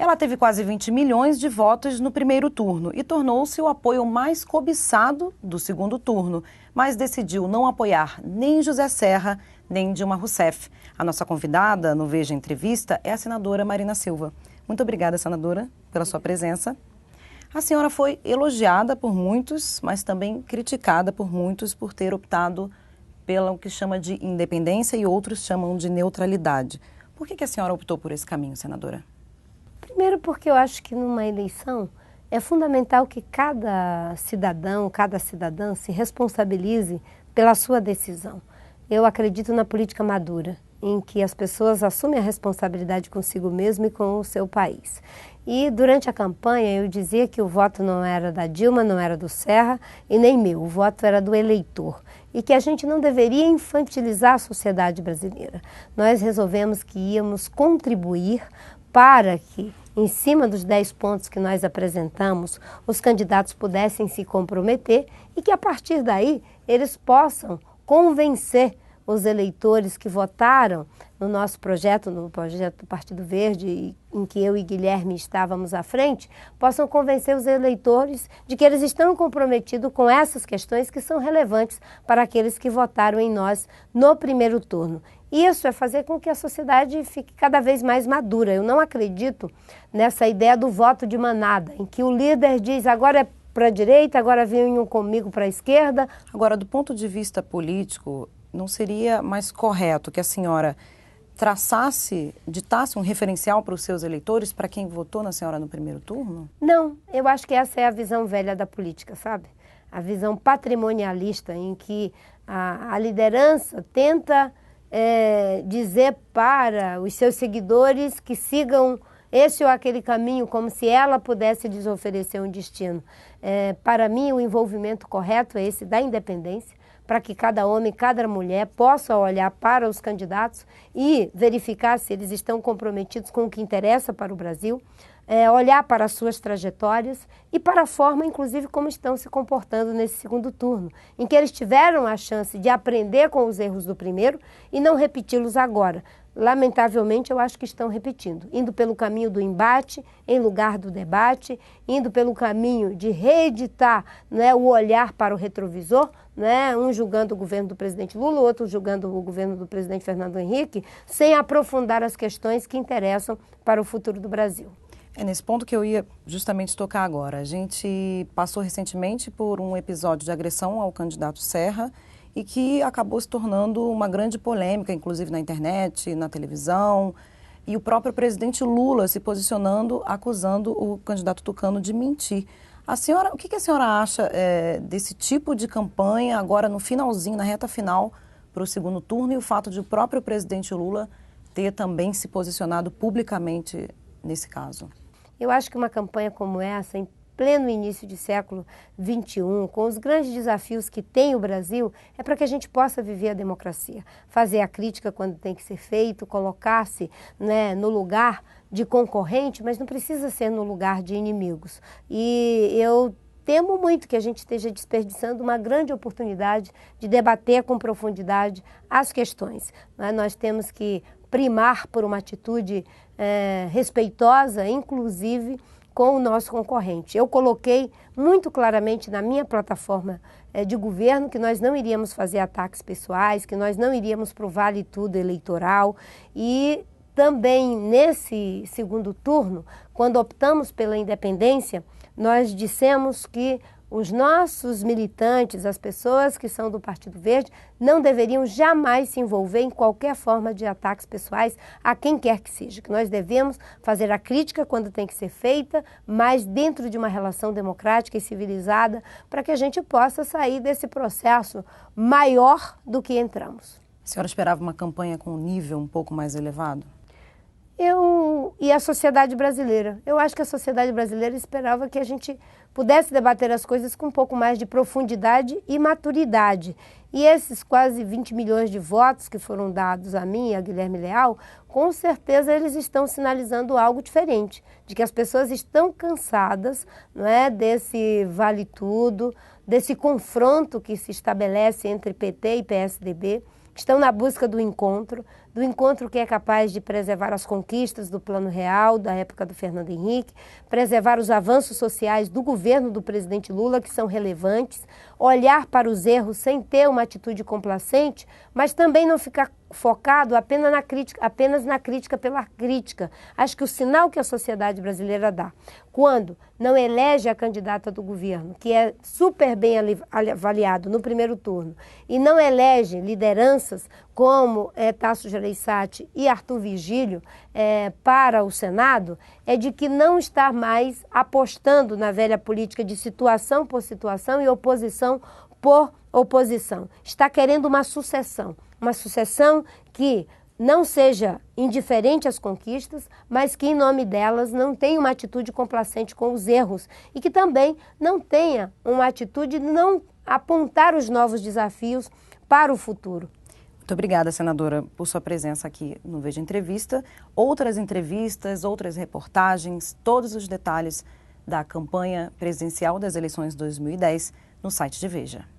Ela teve quase 20 milhões de votos no primeiro turno e tornou-se o apoio mais cobiçado do segundo turno, mas decidiu não apoiar nem José Serra, nem Dilma Rousseff. A nossa convidada no Veja Entrevista é a senadora Marina Silva. Muito obrigada, senadora, pela sua presença. A senhora foi elogiada por muitos, mas também criticada por muitos por ter optado pelo que chama de independência e outros chamam de neutralidade. Por que a senhora optou por esse caminho, senadora? Primeiro porque eu acho que numa eleição é fundamental que cada cidadão, cada cidadã se responsabilize pela sua decisão. Eu acredito na política madura, em que as pessoas assumem a responsabilidade consigo mesmo e com o seu país. E durante a campanha eu dizia que o voto não era da Dilma, não era do Serra e nem meu, o voto era do eleitor. E que a gente não deveria infantilizar a sociedade brasileira. Nós resolvemos que íamos contribuir para que, em cima dos 10 pontos que nós apresentamos, os candidatos pudessem se comprometer e que, a partir daí, eles possam convencer os eleitores que votaram no nosso projeto, no projeto do Partido Verde, em que eu e Guilherme estávamos à frente, possam convencer os eleitores de que eles estão comprometidos com essas questões que são relevantes para aqueles que votaram em nós no primeiro turno. Isso é fazer com que a sociedade fique cada vez mais madura. Eu não acredito nessa ideia do voto de manada, em que o líder diz agora é para a direita, agora venham comigo para a esquerda. Agora, do ponto de vista político, não seria mais correto que a senhora ditasse um referencial para os seus eleitores, para quem votou na senhora no primeiro turno? Não, eu acho que essa é a visão velha da política, sabe? A visão patrimonialista em que a liderança tenta dizer para os seus seguidores que sigam esse ou aquele caminho, como se ela pudesse lhes oferecer um destino. Para mim, o envolvimento correto é esse da independência, para que cada homem, cada mulher possa olhar para os candidatos e verificar se eles estão comprometidos com o que interessa para o Brasil, olhar para as suas trajetórias e para a forma, inclusive, como estão se comportando nesse segundo turno, em que eles tiveram a chance de aprender com os erros do primeiro e não repeti-los agora. Lamentavelmente, eu acho que estão repetindo, indo pelo caminho do embate, em lugar do debate, indo pelo caminho de reeditar, o olhar para o retrovisor, um julgando o governo do presidente Lula, o outro julgando o governo do presidente Fernando Henrique, sem aprofundar as questões que interessam para o futuro do Brasil. É nesse ponto que eu ia justamente tocar agora. A gente passou recentemente por um episódio de agressão ao candidato Serra, e que acabou se tornando uma grande polêmica, inclusive na internet, na televisão, e o próprio presidente Lula se posicionando, acusando o candidato tucano de mentir. O que a senhora acha desse tipo de campanha agora no finalzinho, na reta final para o segundo turno, e o fato de o próprio presidente Lula ter também se posicionado publicamente nesse caso? Eu acho que uma campanha como essa, em pleno início de século XXI, com os grandes desafios que tem o Brasil, é para que a gente possa viver a democracia, fazer a crítica quando tem que ser feito, colocar-se no lugar de concorrente, mas não precisa ser no lugar de inimigos. E eu temo muito que a gente esteja desperdiçando uma grande oportunidade de debater com profundidade as questões. Nós temos que primar por uma atitude respeitosa, inclusive com o nosso concorrente. Eu coloquei muito claramente na minha plataforma de governo que nós não iríamos fazer ataques pessoais, que nós não iríamos pro vale tudo eleitoral e também nesse segundo turno, quando optamos pela independência, nós dissemos que os nossos militantes, as pessoas que são do Partido Verde, não deveriam jamais se envolver em qualquer forma de ataques pessoais a quem quer que seja. Que nós devemos fazer a crítica quando tem que ser feita, mas dentro de uma relação democrática e civilizada, para que a gente possa sair desse processo maior do que entramos. A senhora esperava uma campanha com um nível um pouco mais elevado? E a sociedade brasileira. Eu acho que a sociedade brasileira esperava que a gente pudesse debater as coisas com um pouco mais de profundidade e maturidade. E esses quase 20 milhões de votos que foram dados a mim e a Guilherme Leal, com certeza eles estão sinalizando algo diferente, de que as pessoas estão cansadas, desse vale tudo, desse confronto que se estabelece entre PT e PSDB, que estão na busca do encontro, do encontro que é capaz de preservar as conquistas do Plano Real, da época do Fernando Henrique, preservar os avanços sociais do governo do presidente Lula, que são relevantes, olhar para os erros sem ter uma atitude complacente, mas também não ficar focado apenas na crítica pela crítica. Acho que o sinal que a sociedade brasileira dá, quando não elege a candidata do governo, que é super bem avaliado no primeiro turno, e não elege lideranças como Tasso Gereissati e Arthur Vigílio para o Senado, é de que não está mais apostando na velha política de situação por situação e oposição por oposição. Está querendo uma sucessão que não seja indiferente às conquistas, mas que, em nome delas, não tenha uma atitude complacente com os erros e que também não tenha uma atitude de não apontar os novos desafios para o futuro. Muito obrigada, senadora, por sua presença aqui no Veja Entrevista. Outras entrevistas, outras reportagens, todos os detalhes da campanha presidencial das eleições 2010 no site de Veja.